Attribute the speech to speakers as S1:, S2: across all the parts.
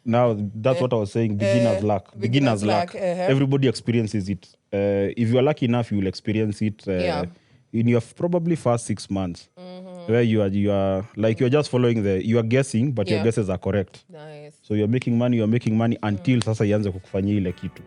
S1: Now, that's what I was saying, beginner's luck. Beginner's luck. Everybody experiences it. If you're lucky enough, you will experience it in your probably first 6 months. Where you are like you're just following you are guessing, but your guesses are correct.
S2: Nice.
S1: So you're making money until sasa ianze kukufanyia ile kitu.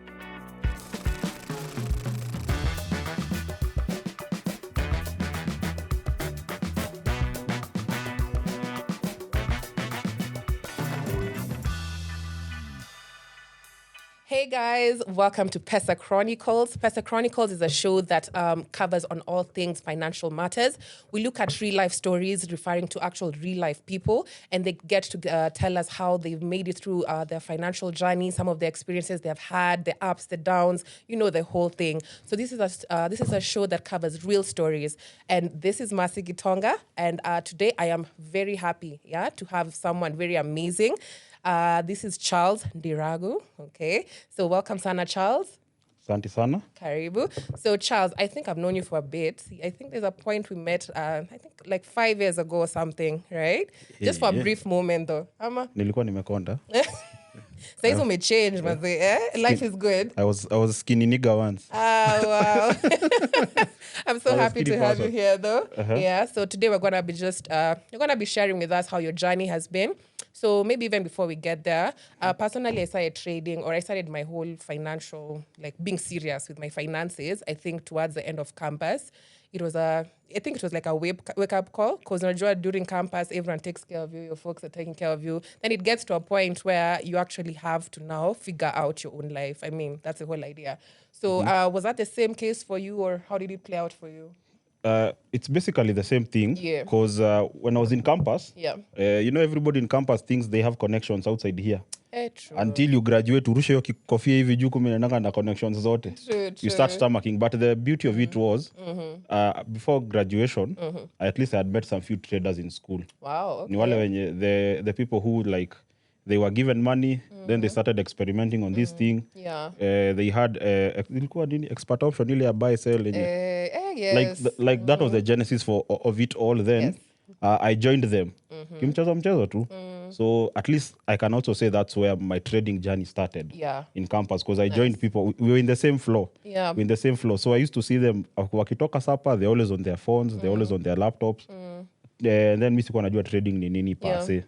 S2: Hey guys, welcome to Pesa Chronicles. Pesa Chronicles is a show that covers on all things financial matters. We look at real life stories referring to actual real life people, and they get to tell us how they've made it through their financial journey, some of the experiences they've had, the ups, the downs, the whole thing. So this is a show that covers real stories, and this is Masi Gitonga, and today I am very happy, to have someone very amazing. This is Charles Ndiragu. Okay, so welcome sana, Charles.
S1: Asante sana.
S2: Karibu. So Charles, I think I've known you for a bit. I think there's a point we met, I think like 5 years ago or something, right? Just for a brief moment though.
S1: Nilikuwa nimekonda.
S2: So it's may change, life is good.
S1: I was a skinny nigga once.
S2: Wow. I'm so happy to have you here though. Yeah, so today we're going to be you're going to be sharing with us how your journey has been. So maybe even before we get there, personally, I started trading, or I started my whole financial, like being serious with my finances, I think towards the end of campus. I think it was like a wake-up call, because during campus, everyone takes care of you, your folks are taking care of you. Then it gets to a point where you actually have to now figure out your own life. I mean, that's the whole idea. So was that the same case for you, or how did it play out for you?
S1: It's basically the same thing, because when I was in campus, everybody in campus thinks they have connections outside here.
S2: True.
S1: Until you graduate, urushe hiyo kofia hivi juu kumenanga na connections zote.
S2: True.
S1: You start stomaching. But the beauty of it was, before graduation, at least I had met some few traders in school.
S2: Wow, okay.
S1: Ni wale wenye, the people who like, they were given money, then they started experimenting on this thing.
S2: Yeah.
S1: They had expert option, ile buy, sell.
S2: Yes.
S1: Like that was the genesis of it all. Then I joined them. Kimchezo tu. So at least I can also say that's where my trading journey started in campus, because I joined people. We were in the same floor.
S2: Yeah.
S1: We were in the same floor. So I used to see them wakitoka sapa, they're always on their phones, they're always on their laptops. And then mi sikuwa najua trading ni nini per se.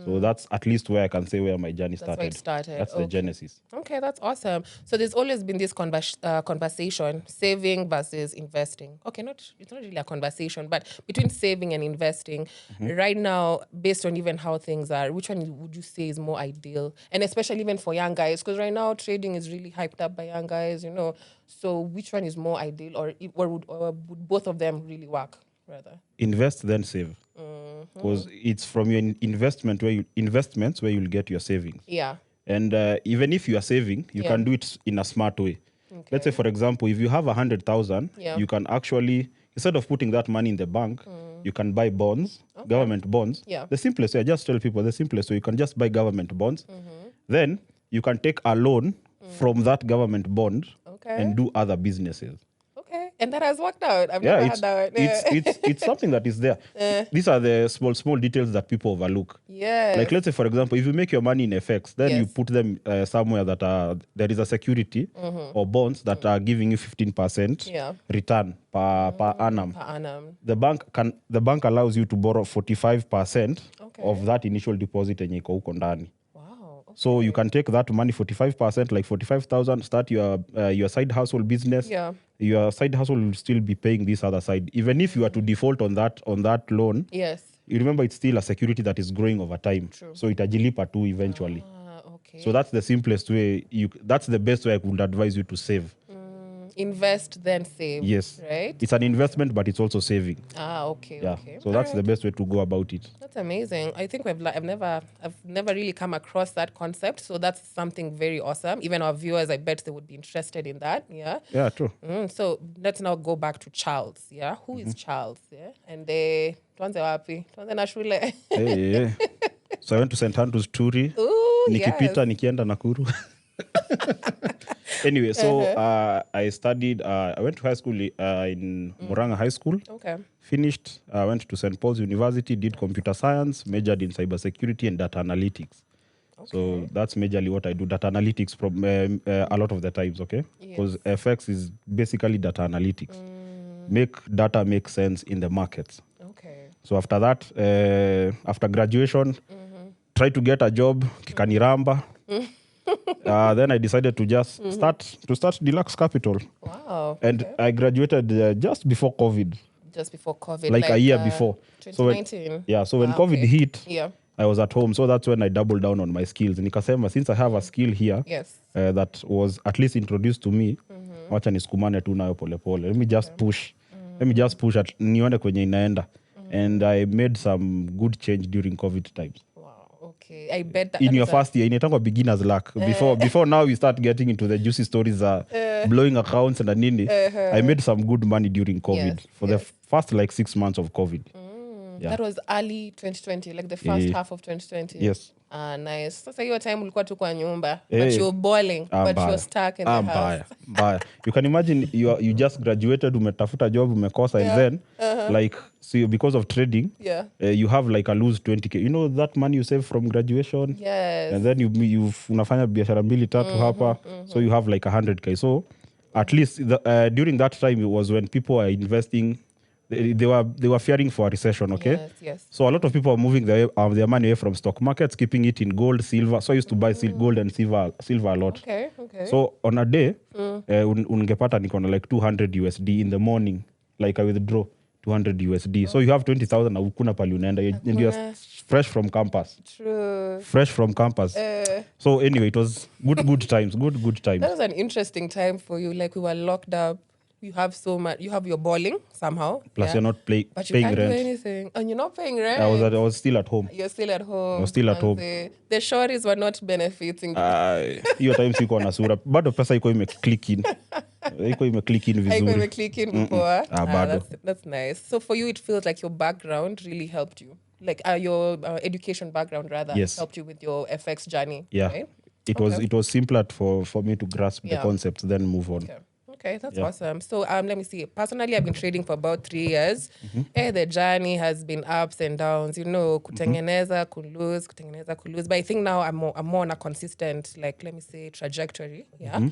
S1: So that's at least where I can say where my journey started.
S2: That's where it started.
S1: That's the genesis.
S2: Okay, that's awesome. So there's always been this conversation, saving versus investing. Okay, it's not really a conversation, but between saving and investing, right now, based on even how things are, which one would you say is more ideal? And especially even for young guys, because right now trading is really hyped up by young guys, So which one is more ideal, or would both of them really work, rather?
S1: Invest, then save. Because it's from your investments where you'll get your savings.
S2: Yeah.
S1: And even if you are saving, you can do it in a smart way.
S2: Okay.
S1: Let's say, for example, if you have 100,000, you can actually, instead of putting that money in the bank, you can buy bonds, government bonds.
S2: Yeah.
S1: The simplest way, I just tell people the simplest way, you can just buy government bonds. Then you can take a loan from that government bond and do other businesses.
S2: And that has worked out. I've never had that.
S1: It's something that is there. These are the small details that people overlook.
S2: Yeah.
S1: Like, let's say, for example, if you make your money in FX, then you put them somewhere that there is a security or bonds that are giving you 15% return per annum.
S2: Per annum.
S1: The bank allows you to borrow 45% of that initial deposit yenye iko huko ndani. So you can take that money, 45%, like 45,000, start your side hustle business. Yeah. Your side hustle will still be paying this other side. Even if you are to default on that loan,
S2: yes,
S1: you remember it's still a security that is growing over time.
S2: True.
S1: So itajilipa too eventually.
S2: Okay.
S1: So that's the simplest way. That's the best way I would advise you to save.
S2: Invest, then save.
S1: Yes.
S2: Right?
S1: It's an investment, but it's also saving.
S2: Okay.
S1: Yeah.
S2: Okay.
S1: So that's the best way to go about it.
S2: That's amazing. I think I've never really come across that concept. So that's something very awesome. Even our viewers, I bet they would be interested in that. Yeah.
S1: Yeah, true.
S2: So let's now go back to Charles. Yeah. Who is Charles? Yeah. And tuanze wapi? Tuanze na shule.
S1: Hey. So I went to St. Andrews Turi.
S2: Ooh,
S1: Nikipita nikienda Nakuru. Anyway, so I studied, I went to high school in Murang'a High School.
S2: Okay.
S1: Finished, went to St. Paul's University, did computer science, majored in cybersecurity and data analytics. So that's majorly what I do. Data analytics a lot of the times, okay? Because FX is basically data analytics. Make data make sense in the markets.
S2: Okay.
S1: So after that, after graduation, try to get a job, kikaniramba. Then I decided to just start Deluxe Capital.
S2: Wow.
S1: And I graduated just before COVID.
S2: Just before COVID.
S1: Like a year before.
S2: 2019.
S1: So when COVID hit,
S2: yeah.
S1: I was at home. So that's when I doubled down on my skills. Nikasema, since I have a skill here that was at least introduced to me, wacha nisukumane tu nayo pole pole. Let me just push. Let me just push at nione kwenye inaenda. And I made some good change during COVID times.
S2: Okay, I bet that
S1: in your first year, inaitangwa beginner's luck. Before now we start getting into the juicy stories, blowing accounts and nini. I made some good money during COVID for the first like 6 months of COVID.
S2: That was early 2020, like the first half of 2020.
S1: Yes.
S2: Nice. Sasa hiyo time ulikuwa tu kwa nyumba, but you're balling, but you're stuck in the house.
S1: Mbaya. You can imagine you just graduated, umetafuta job, umekosa, and then like because of trading, you have like a lose 20k. You know that money you save from graduation?
S2: Yes.
S1: And then you unafanya biashara mbili tatu hapa, so you have like 100k. So at least during that time it was when people are investing. They were fearing for a recession, okay?
S2: Yes.
S1: So a lot of people are moving their money away from stock markets, keeping it in gold, silver. So I used to buy gold and silver a lot.
S2: Okay.
S1: So on a day, ungepata niko na like 200 USD in the morning. Like I withdraw 200 USD. So you have 20,000 na ukuna pali unaenda. And you're fresh from campus.
S2: True.
S1: Fresh from campus. So anyway, it was good times. Good times.
S2: That was an interesting time for you. Like we were locked up. You have so much. You have your balling somehow.
S1: Plus, you're not paying rent.
S2: But you can't do anything. And you're not paying rent.
S1: I was still at home.
S2: You're still at home.
S1: I was still at home.
S2: The shorties were not benefiting.
S1: Hiyo time siko na sura. Bado pesa iko imeclick in. Iko imeclick in vizuri.
S2: Iko imeclick in before.
S1: Bado.
S2: That's nice. So for you, it feels like your background really helped you. Like your education background rather helped you with your FX journey.
S1: Yeah.
S2: Right?
S1: It was simpler for me to grasp the concepts, then move on.
S2: Okay, that's awesome. So let me see. Personally, I've been trading for about 3 years. The journey has been ups and downs. Kutengeneza, kulose. But I think now I'm more on a consistent, like, let me say, trajectory. Yeah.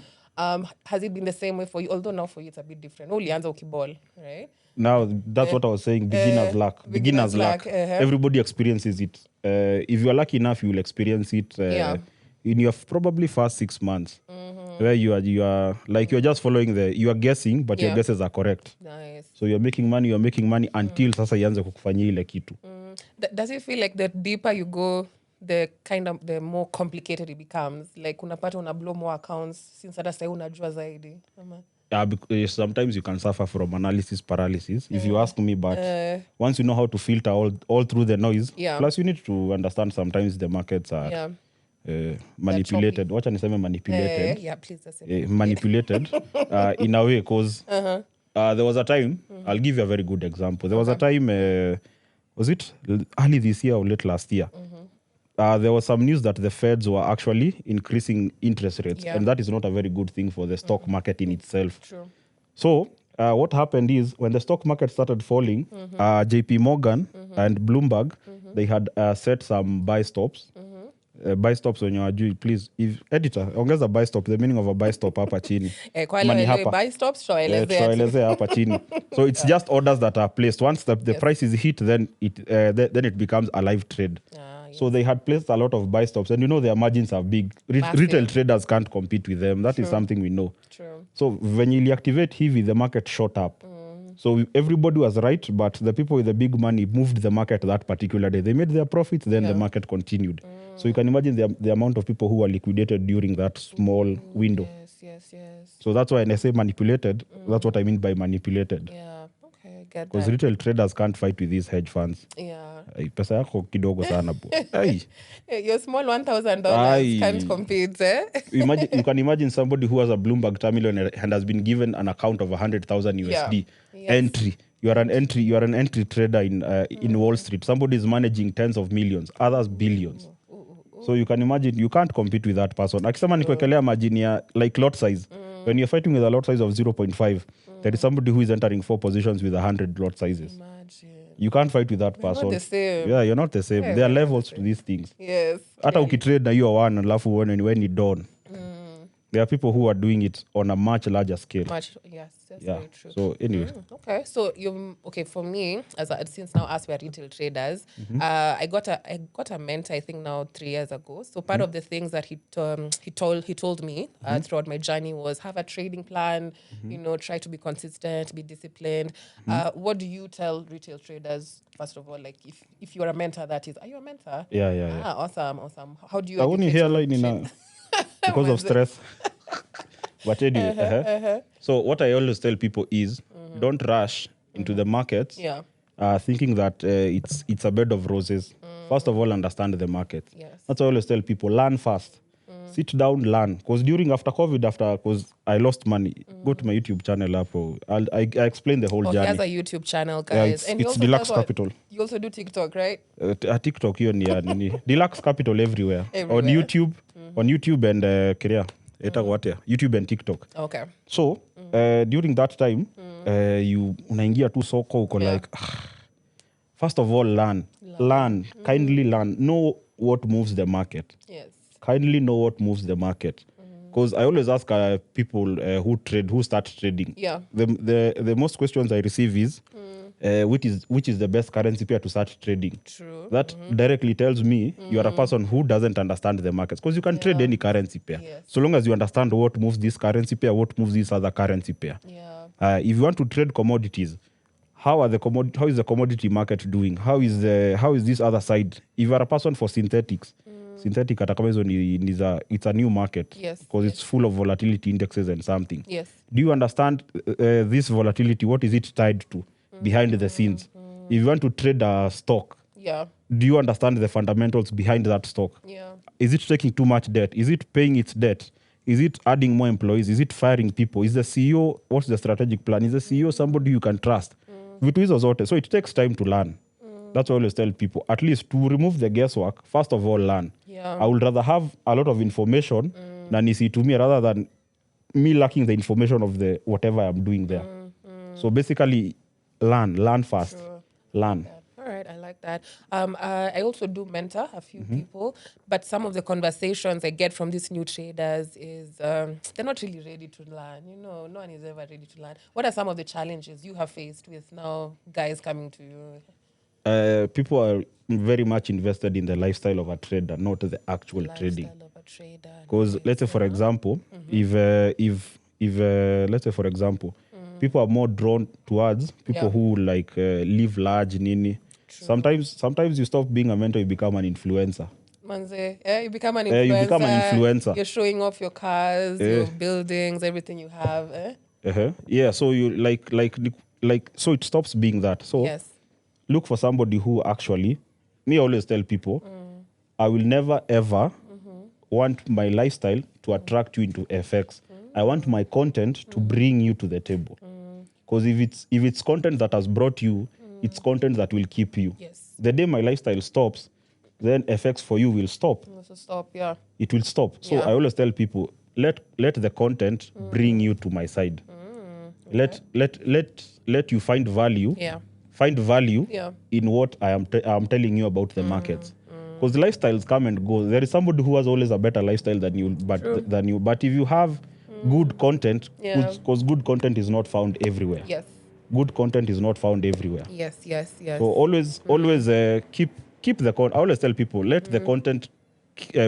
S2: Has it been the same way for you? Although now for you it's a bit different. Ulianza ukiball, right?
S1: Now, that's what I was saying. Beginner's luck. Beginner's luck. Everybody experiences it. If you're lucky enough, you will experience it in your probably first 6 months. Where you are like you're just following you are guessing, but your guesses are correct.
S2: Nice.
S1: So you're making money until sasa ianze kukufanyia ile kitu.
S2: Does it feel like the deeper you go, the more complicated it becomes? Like unapata una blow more accounts since hata sasa unajua zaidi.
S1: Because sometimes you can suffer from analysis paralysis, if you ask me, but once you know how to filter all through the noise, plus you need to understand sometimes the markets are manipulated. Wacha niseme manipulated.
S2: Please, that's it.
S1: Manipulated in a way, because there was a time, I'll give you a very good example. There was a time, was it early this year or late last year? There was some news that the Feds were actually increasing interest rates, and that is not a very good thing for the stock market in itself.
S2: True.
S1: So what happened is when the stock market started falling, JP Morgan and Bloomberg, they had set some buy stops. Buy stops when you are due, please. If editor, ongeza buy stop, the meaning of a buy stop hapa chini.
S2: Money hapa. Buy stops,
S1: tuelezea hapa chini. So it's just orders that are placed. Once the price is hit, then it becomes a live trade. So they had placed a lot of buy stops, and their margins are big. Retail traders can't compete with them. That is something we know.
S2: True.
S1: So when you activate heavy, the market shot up. So everybody was right, but the people with the big money moved the market that particular day. They made their profits, then the market continued. So you can imagine the amount of people who were liquidated during that small window.
S2: Yes.
S1: So that's why when I say manipulated, that's what I mean by manipulated.
S2: Yeah, okay, I get that.
S1: Because retail traders can't fight with these hedge funds.
S2: Yeah.
S1: Pesa yako kidogo sana bro.
S2: Your small $1,000 can't compete,
S1: You can imagine somebody who has a Bloomberg terminal and has been given an account of 100,000 USD entry. You are an entry trader in Wall Street. Somebody is managing tens of millions, others billions. So you can imagine you can't compete with that person. Akisema nikuwekelea margin ya like lot size. When you're fighting with a lot size of 0.5, there is somebody who is entering 4 positions with 100 lot sizes.
S2: Imagine.
S1: You can't fight with that
S2: We're
S1: person.
S2: not the same.
S1: Yeah, you're not the same.
S2: Yeah,
S1: There are
S2: we're not
S1: levels
S2: the
S1: to these things.
S2: Yes.
S1: Hata ukitrade na hiyo one alafu when you don't. There are people who are doing it on a much larger scale.
S2: Yes, that's
S1: Yeah.
S2: very true.
S1: So anyway.
S2: Okay, so for me, since now us we're retail traders, I got a mentor I think now 3 years ago. So part of the things that he told me throughout my journey was have a trading plan. Try to be consistent, be disciplined. What do you tell retail traders first of all? Like if you're a mentor, that is, are you a mentor?
S1: Yeah.
S2: Awesome. How do you?
S1: I only
S2: educate your
S1: hairline in because of stress. But anyway, so what I always tell people is don't rush into the markets thinking that it's a bed of roses. First of all, understand the market.
S2: Yes.
S1: That's why I always tell people, learn fast. Sit down, learn. Because after COVID, because I lost money, go to my YouTube channel up. I explain the whole
S2: He
S1: journey.
S2: has a YouTube channel, guys.
S1: Yeah,
S2: and he
S1: it's
S2: also
S1: Deluxe
S2: does
S1: Capital.
S2: You also do TikTok, right?
S1: TikTok, Deluxe Capital everywhere.
S2: Everywhere.
S1: On YouTube and YouTube and TikTok.
S2: Okay.
S1: So during that time, you unaingia tu soko uko like first of all learn. Kindly learn, know what moves the market.
S2: Yes.
S1: Kindly know what moves the market. Because I always ask people who start trading.
S2: Yeah.
S1: The most questions I receive is which is the best currency pair to start trading.
S2: True.
S1: That directly tells me you are a person who doesn't understand the markets. Because you can trade any currency pair.
S2: Yes.
S1: So long as you understand what moves this currency pair, what moves this other currency pair.
S2: Yeah.
S1: If you want to trade commodities, how is the commodity market doing? How is this other side? If you are a person for synthetic hata kama hizo it's a new market.
S2: Yes.
S1: Because it's full of volatility indexes and something.
S2: Yes.
S1: Do you understand this volatility? What is it tied to behind the scenes? If you want to trade a stock, do you understand the fundamentals behind that stock?
S2: Yeah.
S1: Is it taking too much debt? Is it paying its debt? Is it adding more employees? Is it firing people? Is the CEO, what's the strategic plan? Is the CEO somebody you can trust? Vitu hizo zote. So it takes time to learn. That's what I always tell people. At least to remove the guesswork, first of all, learn.
S2: Yeah.
S1: I would rather have a lot of information than easy to me rather than me lacking the information of the whatever I'm doing there. So basically, learn fast.
S2: Sure.
S1: Learn.
S2: All right, I like that. I also do mentor a few people, but some of the conversations I get from these new traders is they're not really ready to learn. No one is ever ready to learn. What are some of the challenges you have faced with now guys coming to you?
S1: People are very much invested in the lifestyle of a trader, not the actual trading. Because let's say, for example, if let's say, for example, people are more drawn towards people who live large, nini. True. Sometimes you stop being a mentor, you become an influencer.
S2: Manze, you become an influencer. You're showing off your cars, your buildings, everything you have.
S1: Yeah, so you so it stops being that. So
S2: yes.
S1: Look for somebody who actually, me always tell people, I will never ever want my lifestyle to attract you into FX. I want my content to bring you to the table. Because if it's content that has brought you, it's content that will keep you.
S2: Yes.
S1: The day my lifestyle stops, then FX for you will stop.
S2: It will stop, yeah.
S1: It will stop. So I always tell people, let the content bring you to my side. Okay. Let you find value.
S2: Yeah.
S1: Find value in what I'm telling you about the markets. Because the lifestyles come and go. There is somebody who has always a better lifestyle than you. But if you have good content, because good content is not found everywhere.
S2: Yes.
S1: Good content is not found everywhere.
S2: Yes.
S1: So always keep the content. I always tell people, let the content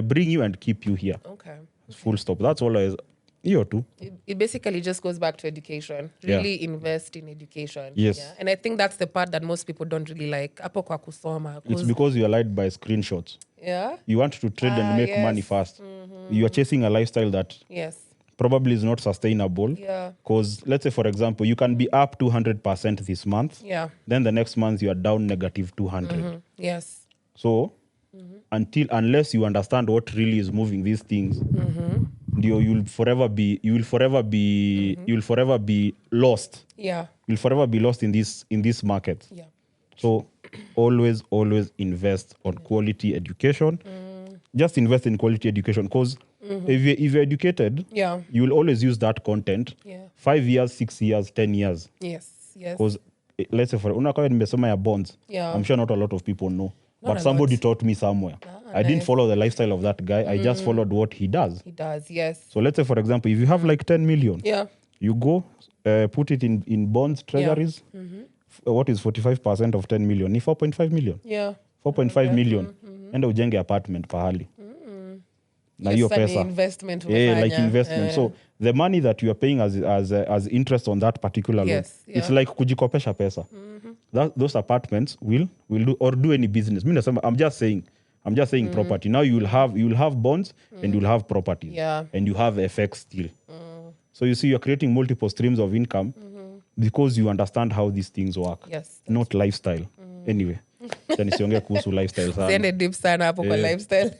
S1: bring you and keep you here.
S2: Okay.
S1: Full stop. That's all I... You too.
S2: It basically just goes back to education. Really invest in education.
S1: Yes.
S2: Yeah? And I think that's the part that most people don't really like. Hapo kwa kusoma.
S1: It's because you are lied by screenshots.
S2: Yeah.
S1: You want to trade and make money fast. You are chasing a lifestyle that probably is not sustainable.
S2: Yeah.
S1: Because let's say, for example, you can be up 200% this month.
S2: Yeah.
S1: Then the next month you are down negative 200.
S2: Yes.
S1: So unless you understand what really is moving these things, you will forever be lost.
S2: Yeah.
S1: You'll forever be lost in this market.
S2: Yeah.
S1: So always invest on quality education. Just invest in quality education because if you're educated, you will always use that content 5 years, 6 years, 10 years.
S2: Yes.
S1: Because let's say unakawa nimesoma ya bonds.
S2: Yeah.
S1: I'm sure not a lot of people know.
S2: Not
S1: But
S2: a
S1: somebody
S2: lot.
S1: taught me somewhere. I
S2: Nice.
S1: didn't follow the lifestyle of that guy. I just followed what he does.
S2: He does, yes.
S1: So let's say, for example, if you have like 10 million,
S2: Yeah.
S1: you go put it in bonds, treasuries. What is 45% of 10 million? Ni 4.5 million.
S2: Yeah.
S1: 4.5 million. Enda ujenge apartment pahali. Na hiyo pesa.
S2: Investment
S1: like investment. So the money that you are paying as interest on that particular loan, it's like kujikopesha pesa. Those apartments will do or do any business. I'm just saying property. Now you'll have bonds and you'll have properties.
S2: Yeah.
S1: And you have FX still. So you see, you're creating multiple streams of income because you understand how these things work.
S2: Yes.
S1: Not lifestyle. Anyway. Nisiongea kuhusu lifestyle sana.
S2: Siende deep sana hapo kwa lifestyle.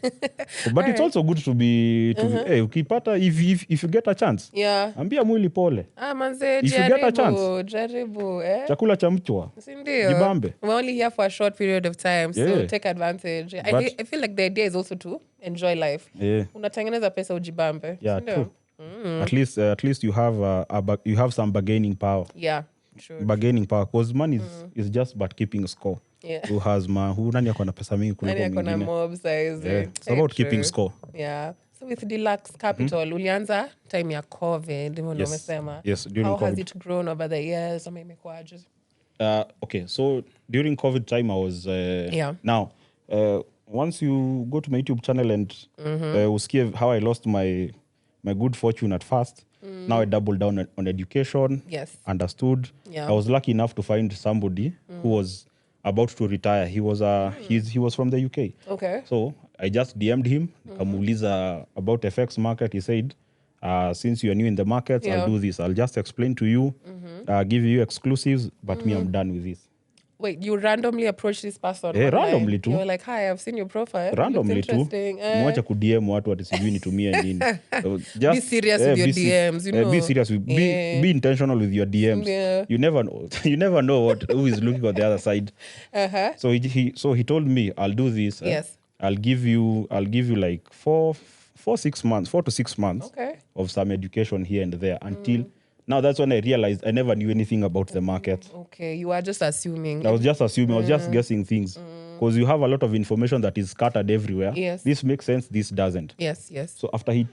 S1: But it's also good to be ukipata if you get a chance.
S2: Yeah.
S1: Ambia mwili pole.
S2: Manze,
S1: if you get a chance.
S2: Jaribu,
S1: Chakula cha mchwa.
S2: Sindio.
S1: Jibambe.
S2: We're only here for a short period of time, so take advantage. I feel like the idea is also to enjoy life.
S1: Yeah.
S2: Unatengeneza pesa ujibambe.
S1: Yeah,
S2: Sindio?
S1: True. At least you have some bargaining power.
S2: Yeah, true.
S1: Bargaining power, because money is just but keeping score.
S2: Yeah.
S1: Who nani ako na pesa mingi kuliko
S2: Nani ako na
S1: mwingine.
S2: mob size.
S1: Yeah. It's about keeping score.
S2: Yeah. So with Deluxe Capital, ulianza time ya COVID, ndivyo umesema.
S1: Yes, during
S2: How
S1: COVID.
S2: has it grown over the years? Ama imekuaje?
S1: Okay, so during COVID time, I was now once you go to my YouTube channel and usikie how I lost my good fortune at first. Now I doubled down on education.
S2: Yes.
S1: Understood.
S2: Yeah.
S1: I was lucky enough to find somebody who was about to retire. He was he was from the UK.
S2: Okay.
S1: So I just DM'd him. Nikamuuliza about FX market. He said, since you are new in the markets, I'll do this. I'll just explain to you, give you exclusives, but me, I'm done with this.
S2: Wait, you randomly approached this person?
S1: Yeah,
S2: online?
S1: randomly too.
S2: You were like, hi, I've seen your profile.
S1: Randomly
S2: Looks
S1: too.
S2: interesting.
S1: Mwacha kudm watu ati sijui nitumie nini. So
S2: Be serious with your DMs, you know.
S1: Be serious with, be intentional with your DMs.
S2: Yeah.
S1: You never know. You never know who is looking on the other side. So he told me, I'll do this.
S2: Yes.
S1: I'll give you like 4 to 6 months of some education here and there until now. That's when I realized I never knew anything about the market.
S2: Okay, you are just assuming.
S1: I was just assuming, I was just guessing things. Because you have a lot of information that is scattered everywhere.
S2: Yes.
S1: This makes sense, this doesn't.
S2: Yes.
S1: So after he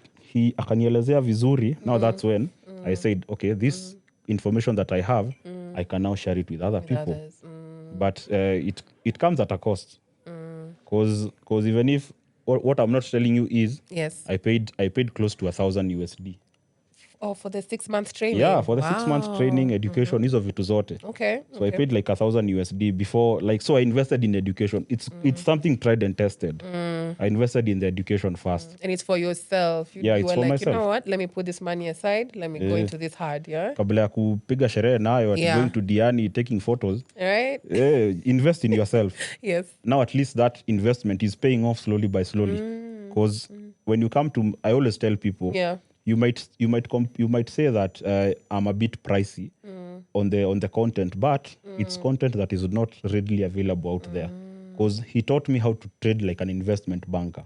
S1: akanielezea vizuri, now that's when I said, okay, this information that I have, I can now share it with other people.
S2: Others.
S1: But it comes at a cost. Because even if what I'm not telling you is,
S2: Yes.
S1: I paid close to $1,000 USD.
S2: Oh, for the 6 months training?
S1: Yeah, for the 6 months training, education, hizo vitu zote.
S2: Okay.
S1: So I paid like $1,000 USD before, like, so I invested in education. It's something tried and tested. I invested in the education first.
S2: And it's for yourself. You
S1: It's
S2: were
S1: for
S2: like,
S1: myself.
S2: you know what? Let me put this money aside. Let me go into this hard, yeah?
S1: Kabla ya kupiga sherehe nayo, going to Diani, taking photos.
S2: Right?
S1: Invest in yourself.
S2: Yes.
S1: Now at least that investment is paying off slowly by slowly. Because when you come to, I always tell people, you might say that I'm a bit pricey on the content, but it's content that is not readily available out there. Because he taught me how to trade like an investment banker,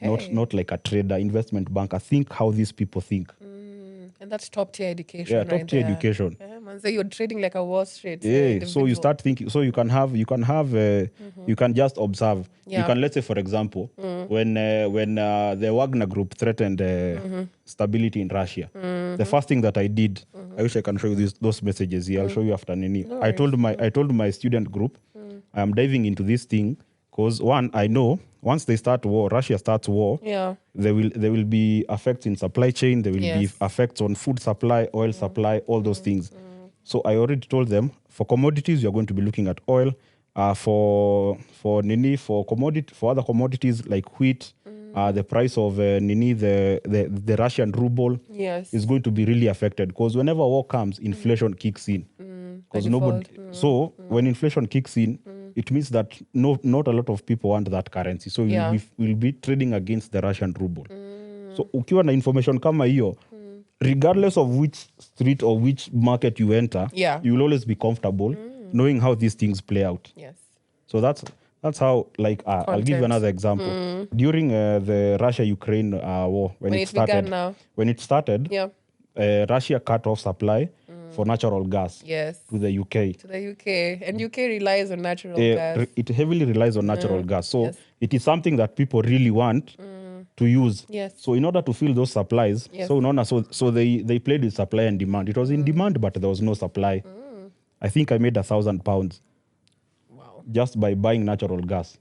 S1: not like a trader. Investment banker. Think how these people think.
S2: And that's top tier education.
S1: Yeah, top tier education.
S2: Yeah, man. So you're trading like a Wall Street.
S1: Yeah, so you start thinking. So you can just observe.
S2: Yeah.
S1: You can, let's say, for example, when the Wagner Group threatened stability in Russia, the first thing that I did, I wish I can show you those messages here. I'll show you after Nini.
S2: No
S1: I told my student group, I am diving into this thing because one, I know once they start war, Russia starts war.
S2: Yeah.
S1: There will be effects in supply chain. There will be effects on food supply, oil supply, all those things. So I already told them for commodities, you're going to be looking at oil. For other commodities like wheat, the price of the Russian ruble is going to be really affected because whenever war comes, inflation kicks in. Because so when inflation kicks in, it means that not a lot of people want that currency. So we'll be trading against the Russian ruble. So ukiwa na information kama hiyo, regardless of which street or which market you enter, you will always be comfortable knowing how these things play out.
S2: Yes.
S1: So that's how, like, I'll give you another example. During the Russia-Ukraine war, when it started, Russia cut off supply for natural gas to the UK.
S2: To the UK. And UK relies on natural gas.
S1: It heavily relies on natural gas. So it is something that people really want to use. So in order to fill those supplies, so they played with supply and demand. It was in demand, but there was no supply. I think I made £1,000 just by buying natural gas.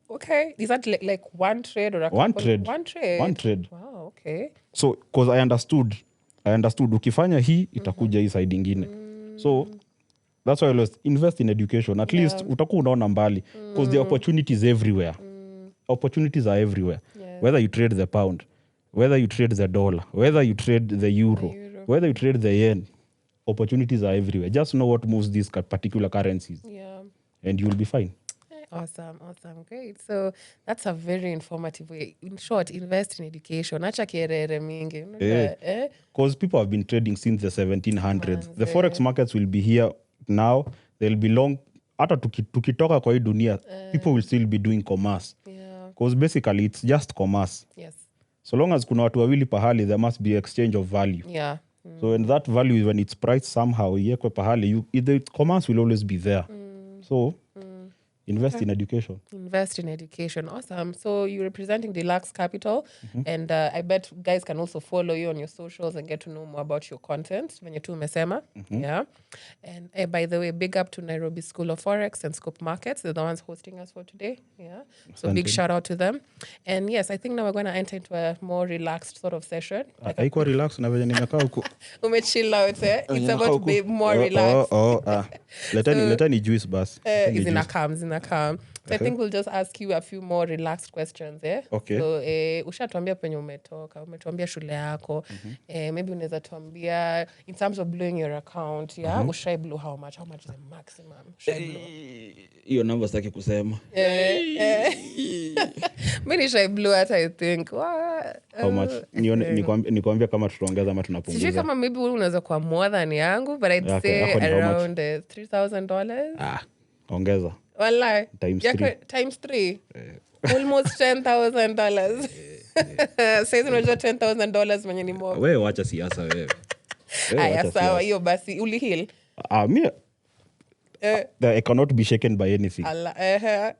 S2: Okay. Is that like one trade or a couple?
S1: One trade.
S2: One trade. Wow, okay.
S1: So because I understood ukifanya hii itakuja hii side ingine. So that's why I always invest in education. At least utakuwa unaona mbali because the opportunities everywhere. Opportunities are everywhere. Whether you trade the pound, whether you trade the dollar, whether you trade the euro, whether you trade the yen, opportunities are everywhere. Just know what moves these particular currencies. And you'll be fine.
S2: Awesome. Great. So that's a very informative way. In short, invest in education. Acha kierere mingi.
S1: Because people have been trading since the 1700s. The Forex markets will be here now. They'll be long. Hata tukitoka kwa hii dunia, people will still be doing commerce. Because basically, it's just commerce. So long as kuna watu wawili pahali, there must be exchange of value. So when that value, when it's priced somehow, yekwe pahali, commerce will always be there. So invest in education. Invest
S2: in education. Awesome. So you're representing Deluxe Capital, and I bet guys can also follow you on your socials and get to know more about your content. Venye tu umesema. Yeah. And by the way, big up to Nairobi School of Forex and Scope Markets. They're the ones hosting us for today. Yeah. So big shout out to them. And yes, I think now we're going to enter into a more relaxed sort of session.
S1: Haikuwa relaxed na venye nimekaa huko.
S2: Umechill out, eh? It's about to be more relaxed.
S1: Leta ni juice bus.
S2: Zina calm. So I think we'll just ask you a few more relaxed questions.
S1: Okay.
S2: So ushatuambia penye umetoka, umetuambia shule yako. Maybe unaweza tuambia in terms of blowing your account, ushai blow how much? How much is the maximum?
S1: Hiyo namba sitaki kusema.
S2: Mimi nishai blow at I think.
S1: How much? Nikwambia kama tutaongeza ama tunapunguza.
S2: Sijui kama maybe unaweza kuwa more than yangu, but I'd say around $3,000.
S1: Ongeza.
S2: Wallahi.
S1: Times 3.
S2: Times 3. Almost $10,000. Sasa unajua $10,000 mwenye ni mob.
S1: Wewe wacha siasa wewe.
S2: Aya sawa hiyo basi ulihil.
S1: I cannot be shaken by anything.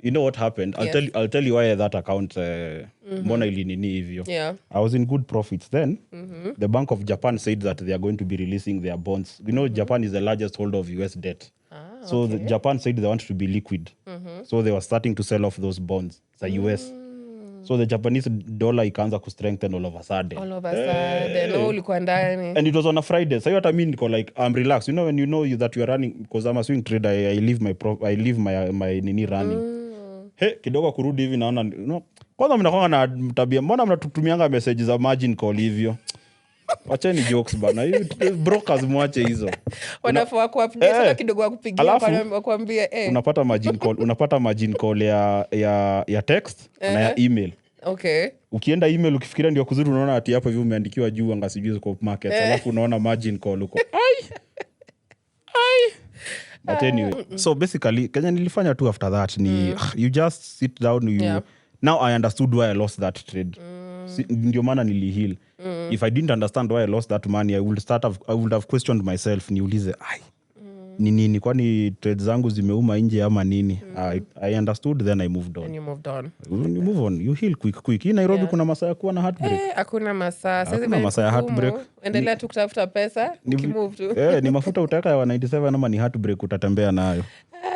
S1: You know what happened? I'll tell you why that account mbona ilinini hivyo. I was in good profits then. The Bank of Japan said that they are going to be releasing their bonds. You know Japan is the largest holder of US debt. So Japan said they want to be liquid. So they were starting to sell off those bonds. The US. So the Japanese dollar ikaanza ku strengthen all of a sudden.
S2: Ulikuwa ndani.
S1: And it was on a Friday. So what I mean, like I'm relaxed. You know when you know that you are running, because I'm a swing trader, I leave my nini running. Kidogo kurudi hivi naona kwanza mnakuwa na tabia. Mbona mnatutumianga message za margin call hivyo? Wacheni jokes bana. Brokers mwache hizo.
S2: Wanafaa kuupdate kidogo wakupigia wakwambie
S1: unapata margin call ya text na ya email.
S2: Okay.
S1: Ukienda email ukifikiria ndio kuzuri unaona ati hapo hivi umeandikiwa juu anga sijui kwa market. Alafu unaona margin call uko. But anyway, so basically Kenya nilifanya tu after that ni you just sit down now I understood why I lost that trade. Ndio maana nilihil. If I didn't understand why I lost that money, I would have questioned myself. Niulize, ni nini? Kwani trades zangu zimeuma nje ama nini? I understood, then I moved on.
S2: And you moved on.
S1: You move on. You heal quick. In Nairobi kuna masaa ya kuwa na heartbreak.
S2: Hakuna masaa.
S1: Hakuna masaa ya heartbreak.
S2: Endelea tu kutafuta pesa, ukimove tu.
S1: Ni mafuta utaka ya 97 ama ni heartbreak utatembea nayo.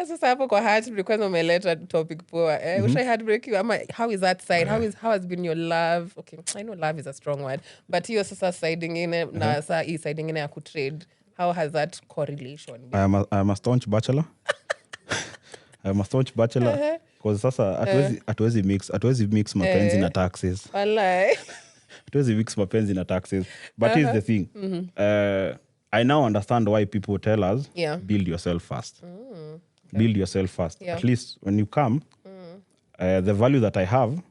S2: Sasa hapo kwa heartbreak kwanza umeleta topic poa. Ushai heartbreak you ama how is that side? How has been your love? Okay, I know love is a strong word, but hiyo sasa side ingine na sasa hii side ingine ya kutrade. How has that correlation been?
S1: I am a staunch bachelor. Because sasa hatuwezi mix mapenzi na taxes.
S2: Wallahi.
S1: Hatuwezi mix mapenzi na taxes. But here's the thing. I now understand why people tell us build yourself first. Build yourself first. At least when you come, the value that I have,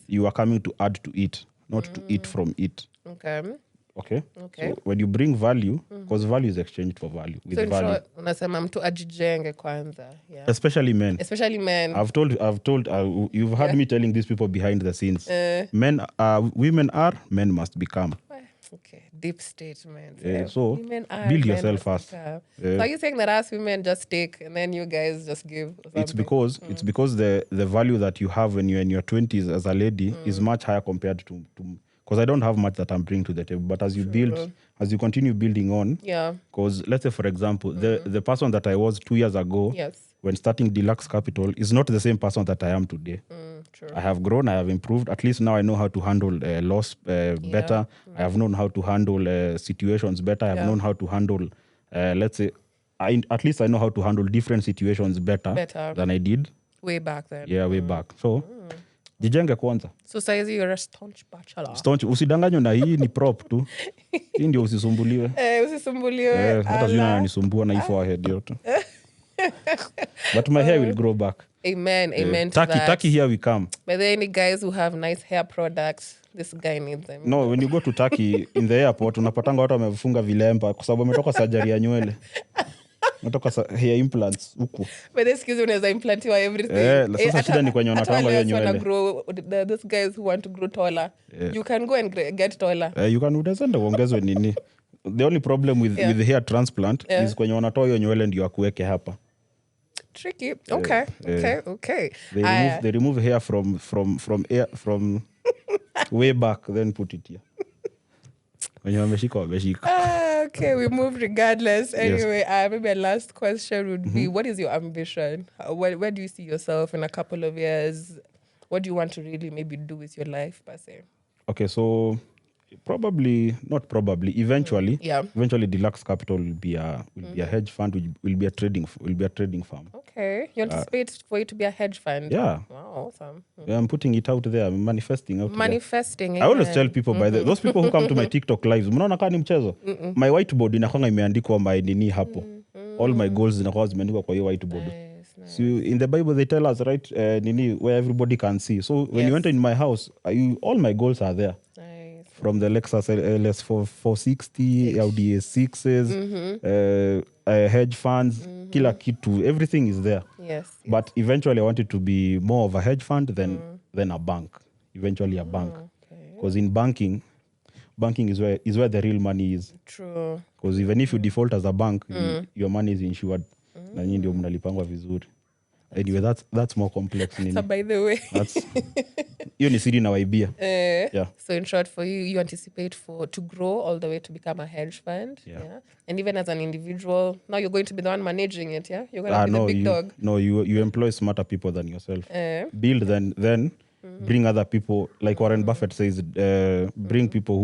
S1: you are coming to add to it, not to eat from it. Okay. So when you bring value, because value is exchanged for value. With value.
S2: So unasema mtu ajijenge kwanza.
S1: Especially men. I've told you've heard me telling these people behind the scenes. Women are, men must become.
S2: Okay, deep statement.
S1: So
S2: women are
S1: build
S2: men
S1: yourself
S2: must
S1: first.
S2: have. So are you saying that us women just take and then you guys just give or something?
S1: It's because the value that you have when you're in your 20s as a lady is much higher compared to because I don't have much that I'm bringing to the table. But as you build, as you continue building on, because let's say, for example, the person that I was 2 years ago when starting Deluxe Capital is not the same person that I am today.
S2: True.
S1: I have grown, I have improved. At least now I know how to handle loss better. I have known how to handle situations better. I have known how to handle, let's say, at least I know how to handle different situations better than I did.
S2: Way back then.
S1: Yeah, way back. So, jijenge kwanza.
S2: So saizi you're a staunch bachelor.
S1: Staunch, usidanganywe na hii ni prop tu. Hii ndio usisumbuliwe.
S2: Usisumbuliwe.
S1: Hata sijui nani ananisumbua na hii forehead yote. But my hair will grow back.
S2: Amen to that.
S1: Turkey, here we come.
S2: But there any guys who have nice hair products, this guy needs them.
S1: No, when you go to Turkey in the airport, unapatanga watu wamefunga vilemba kwa sababu wametoka surgery ya nywele. Wametoka hair implants huku.
S2: But excuse me, unaweza implantiwa everything.
S1: Sasa shida ni kwenye wanatanga hiyo nywele.
S2: Those guys who want to grow taller. You can go and get taller.
S1: You can utazenda uongezwe nini. The only problem with the hair transplant is kwenye wanatoa hiyo nywele ndio akuweke hapa.
S2: Tricky. Okay.
S1: They remove hair from way back, then put it here. When you wameshika.
S2: Okay, we move regardless. Anyway, maybe a last question would be, what is your ambition? Where do you see yourself in a couple of years? What do you want to really maybe do with your life, per se?
S1: Okay, so eventually Deluxe Capital will be a hedge fund, will be a trading firm.
S2: Okay, you anticipate for it to be a hedge fund?
S1: Yeah.
S2: Wow, awesome.
S1: I'm putting it out there. I'm manifesting out
S2: there.
S1: I always tell people those people who come to my TikTok lives, mnaona kama ni mchezo. My whiteboard inakuwa imeandikwa my nini hapo. All my goals zinakuwa zimeandikwa kwa hiyo whiteboard. Nice. So in the Bible they tell us, right, nini where everybody can see. So when you enter in my house, all my goals are there. From the Lexus LS 460, Audi A6s, hedge funds, kila kitu, everything is there.
S2: Yes.
S1: But eventually I want it to be more of a hedge fund than a bank. Eventually a bank. Because in banking is where the real money is.
S2: True.
S1: Because even if you default as a bank, your money is insured. Na nyinyi ndio mnalipangwa vizuri. Anyway, that's more complex.
S2: So by the way,
S1: hiyo ni siri na waibia.
S2: So in short, for you anticipate to grow all the way to become a hedge fund. Yeah. And even as an individual, now you're going to be the one managing it. Yeah, you're going to be the big dog.
S1: No, you employ smarter people than yourself. Build then bring other people. Like Warren Buffett says, bring people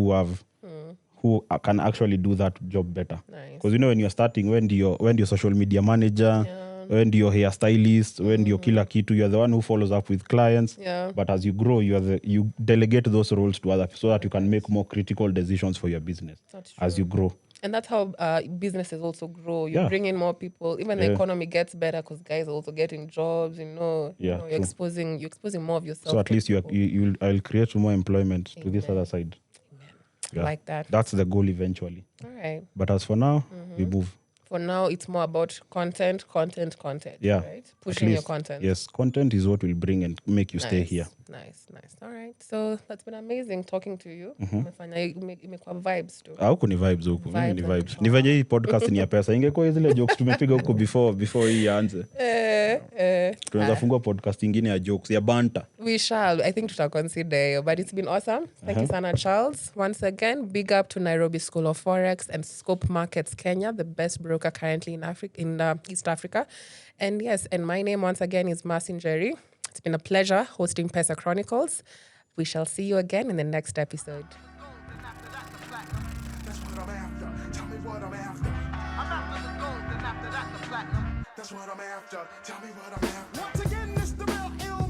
S1: who can actually do that job better. Because when you're starting, when you're social media manager. When you're hairstylist, when you're kila kitu, you're the one who follows up with clients. But as you grow, you delegate those roles to others so that you can make more critical decisions for your business as you grow.
S2: And that's how businesses also grow. You bring in more people. Even the economy gets better because guys are also getting jobs. You're exposing more of yourself.
S1: So at least I'll create more employment to this other side.
S2: I like that.
S1: That's the goal eventually.
S2: All right.
S1: But as for now, we move.
S2: For now, it's more about content.
S1: Yeah.
S2: Right? Pushing your content.
S1: Yes, content is what will bring and make you stay here.
S2: Nice. All right. So that's been amazing talking to you. Imekuwa vibes too.
S1: Huku ni vibes huku. Ni vibes. Ni venye hii podcast ni ya pesa. Ingekuwa zile jokes tumepiga huko before hii ianze. Tunaweza fungua podcast ingine ya jokes, ya banter.
S2: We shall. I think tuta consider. But it's been awesome. Thank you sana, Charles. Once again, big up to Nairobi School of Forex and Scope Markets Kenya, the best broker currently in East Africa. And yes, and my name once again is Marcin Jerry. It's been a pleasure hosting Pesa Chronicles. We shall see you again in the next episode.
S3: That's what I'm after. Tell me what I'm after. I'm after the gold, and after that the platinum. That's what I'm after. Tell me what I'm after. Once again, it's the real ill.